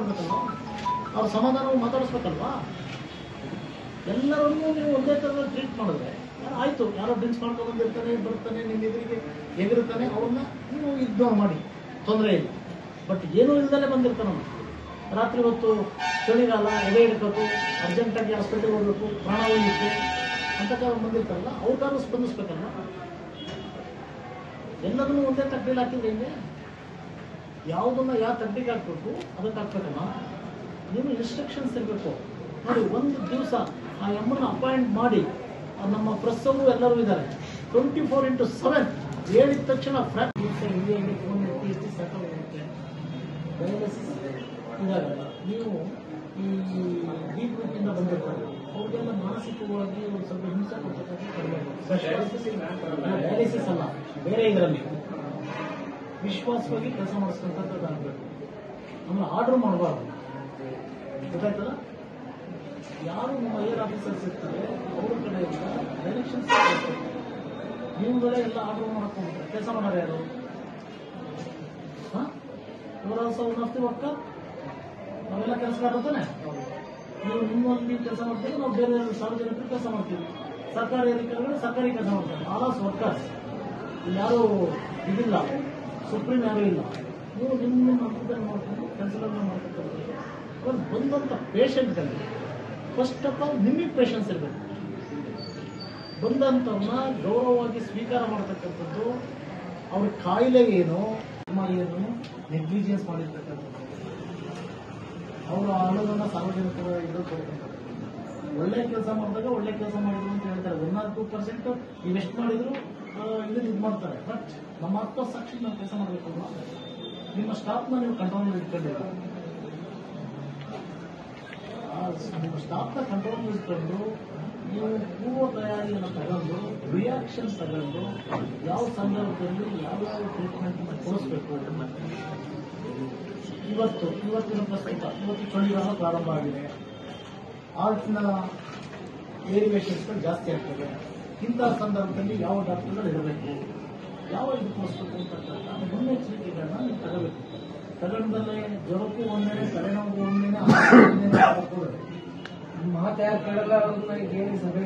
ಮಾಡಬೇಕಲ್ವಾ, ಅವ್ರ ಸಮಾಧಾನವಾಗಿ ಮಾತಾಡಿಸ್ಬೇಕಲ್ವಾ. ಎಲ್ಲರನ್ನೂ ನೀವು ಒಂದೇ ಥರದಲ್ಲಿ ಟ್ರೀಟ್ ಮಾಡಿದ್ರೆ ಆಯಿತು. ಯಾರೋ ಡ್ರಿಂಕ್ಸ್ ಮಾಡ್ಕೊಂಡು ಬಂದಿರ್ತಾನೆ, ಬರ್ತಾನೆ, ನಿಮ್ಮ ಎದುರಿಗೆ ಎಗರುತ್ತಾನೆ, ಅವ್ರನ್ನ ನೀವು ಇಗ್ನೋರ್ ಮಾಡಿ, ತೊಂದರೆ ಇಲ್ಲ. ಬಟ್ ಏನೂ ಇಲ್ದಲೇ ಬಂದಿರ್ತಾನೆ, ರಾತ್ರಿ ಹೊತ್ತು ಚಳಿಗಾಲ, ಎದೆ ಹಿಡ್ಕೋತು, ಅರ್ಜೆಂಟಾಗಿ ಹಾಸ್ಪಿಟಲ್ಗೆ ಹೋಗ್ಬೇಕು, ಪ್ರಾಣ ಹೋಗಿತ್ತು ಅಂತ ಬಂದಿರ್ತಾರಲ್ಲ, ಅವ್ರಿಗಾದ್ರೂ ಸ್ಪಂದಿಸ್ಬೇಕಲ್ಲ. ಎಲ್ಲದನ್ನೂ ಒಂದೇ ತಟ್ಟೆಯಲ್ಲಿ ಹಾಕಿದ್ರೆ ಹಿಂಗೆ ಯಾವುದನ್ನ ಯಾವ ತಟ್ಟೆಗೆ ಹಾಕ್ಬೇಕು ಅದಕ್ಕೆ ಹಾಕ್ಬೇಕಲ್ಲ. ನೀವು ಇನ್ಸ್ಟ್ರಕ್ಷನ್ಸ್ ಇರಬೇಕು ನೋಡಿ. ಒಂದು ದಿವಸ ಆ ಎಮ್ಮನ್ನ ಅಪಾಯಿಂಟ್ ಮಾಡಿ, ನಮ್ಮ ಪ್ರೆಸ್ಸವರು ಎಲ್ಲರೂ ಇದ್ದಾರೆ, 24/7 ಹೇಳಿದ ತಕ್ಷಣ ಫೋನ್ ಎತ್ತಿ ಸಾಕಾಗುತ್ತೆ. ಡಯಾಲಿಸಿಸ್ ಇದಾಗಲ್ಲ. ನೀವು ಈ ಬಿ ಗ್ರೂಪಿಂದ ಬಂದಿರ್ತಾರೆ, ಅವ್ರಿಗೆಲ್ಲ ಮಾನಸಿಕವಾಗಿ ಒಂದು ಸ್ವಲ್ಪ ಹಿಂಸೆ ಕೊಡ್ತಕ್ಕಂಥ ಕಡಿಮೆ. ಡಯಾಲಿಸಿಸ್ ಅಲ್ಲ, ಬೇರೆ ಇದರಲ್ಲಿ ವಿಶ್ವಾಸವಾಗಿ ಕೆಲಸ ಮಾಡಿಸ್ತಕ್ಕಂಥದ್ದು ಆಗಬೇಕು. ಆಮೇಲೆ ಆರ್ಡರ್ ಮಾಡಬಾರ್ದು, ಗೊತ್ತಾಯ್ತಲ್ಲ. ಯಾರು ನಿಮ್ಮ ಏರ್ ಆಫೀಸರ್ಸ್ ಇರ್ತಾರೆ ಅವ್ರ ಕಡೆಯಿಂದ ಡೈರೆಕ್ಷನ್ಸ್ ನೀವುಗಳೇ ಎಲ್ಲ ಆರ್ಡರ್ ಮಾಡಕ್ಕೆ ಹೋಗ್ತಾರೆ. ಕೆಲಸ ಮಾಡೋರು ಯಾರು? ಇವರ ಆಫ್ ವರ್ಕ ನಾವೆಲ್ಲ ಕೆಲಸ ಮಾಡ್ತಾನೆ. ನೀವು ನಿಮ್ಮಲ್ಲಿ ನೀವು ಕೆಲಸ ಮಾಡ್ತೀವಿ, ನಾವು ಬೇರೆ ಸಾರ್ವಜನಿಕರು ಕೆಲಸ ಮಾಡ್ತೀವಿ. ಸರ್ಕಾರಿ ಅಧಿಕಾರಿಗಳು ಸರ್ಕಾರಿ ಕೆಲಸ ಮಾಡ್ತಾರೆ. All of workers. ಇಲ್ಲಿ ಯಾರು ಇದಿಲ್ಲ, ಸುಪ್ರೀಂ ಯಾರು ಇಲ್ಲ. ನೀವು ನಿಮ್ಮ ಹಂತದಲ್ಲಿ ಮಾಡ್ಕೊಂಡು ಕೆಲಸಗಳನ್ನ ಮಾಡ್ತಕ್ಕಂಥದ್ದು. ಬಂದಂಥ ಪೇಷಂಟ್ಗಳಲ್ಲಿ ಫಸ್ಟ್ ಆಫ್ ಆಲ್ ನಿಮಗೆ ಪೇಷನ್ಸ್ ಇರಬೇಕು. ಬಂದಂಥವ್ರನ್ನ ಗೌರವವಾಗಿ ಸ್ವೀಕಾರ ಮಾಡ್ತಕ್ಕಂಥದ್ದು. ಅವ್ರ ಕಾಯಿಲೆ ಏನು ಏನು ನೆಗ್ಲಿಜಿಯನ್ಸ್ ಮಾಡಿರ್ತಕ್ಕಂಥದ್ದು, ಅವರ ಹಣವನ್ನು ಸಾರ್ವಜನಿಕರ ಇದು ಕೊಡ್ತಕ್ಕಂಥದ್ದು. ಒಳ್ಳೆ ಕೆಲಸ ಮಾಡಿದಾಗ ಒಳ್ಳೆ ಕೆಲಸ ಮಾಡಿದ್ರು ಅಂತ ಹೇಳ್ತಾರೆ. 1-2% ನೀವೆಷ್ಟು ಮಾಡಿದ್ರು ಇದು ಮಾಡ್ತಾರೆ. ಬಟ್ ನಮ್ಮ ಆತ್ಮಸಾಕ್ಷಿ ನಾವು ಕೆಲಸ ಮಾಡಬೇಕಲ್ವ. ನಿಮ್ಮ ಸ್ಟಾಫ್ನ ನೀವು ಕಂಟ್ರೋಲ್ ಇಟ್ಕೊಂಡಿಲ್ಲ, ನಿಮ್ಮ ಸ್ಟಾಫ್ನ ಕಂಟ್ರೋಲ್ ಇಟ್ಕೊಂಡು ನೀವು ಪೂರ್ವ ತಯಾರಿಯನ್ನು ತಗೊಂಡು ರಿಯಾಕ್ಷನ್ ತಗೊಂಡು ಯಾವ ಸಂದರ್ಭದಲ್ಲಿ ಯಾವ್ಯಾವ ಟ್ರೀಟ್ಮೆಂಟ್ ಕೊಡಿಸ್ಬೇಕು. ಇವತ್ತಿನ ಪ್ರಸ್ತುತ ಇವತ್ತು ಚಳಿಗಾಲ ಪ್ರಾರಂಭ ಆಗಿದೆ, ಹಾರ್ಟ್ನ ವೇರಿಯೇಷನ್ಸ್ಗಳು ಜಾಸ್ತಿ ಆಗ್ತದೆ. ಇಂತಹ ಸಂದರ್ಭದಲ್ಲಿ ಯಾವ ಡಾಕ್ಟರ್ಗಳು ಇರಬೇಕು, ಯಾವ ಇದು ತೋರಿಸ್ಬೇಕು ಅಂತಕ್ಕಂಥ ಮುನ್ನೆಚ್ಚರಿಕೆಗಳನ್ನ ನೀವು ತಗೋಬೇಕು. ತಗೊಂಡಲ್ಲೇ ಜ್ವರಕ್ಕೂ ಒಂದೇನೆ, ತಲೆನೋವು ಒಂದೇನೆ, ಕೊಡೋದು ಮಾತು ಯಾರು ಕೇಳಲ್ಲ. ಅವ್ರನ್ನ ಏನು ಸಭೆ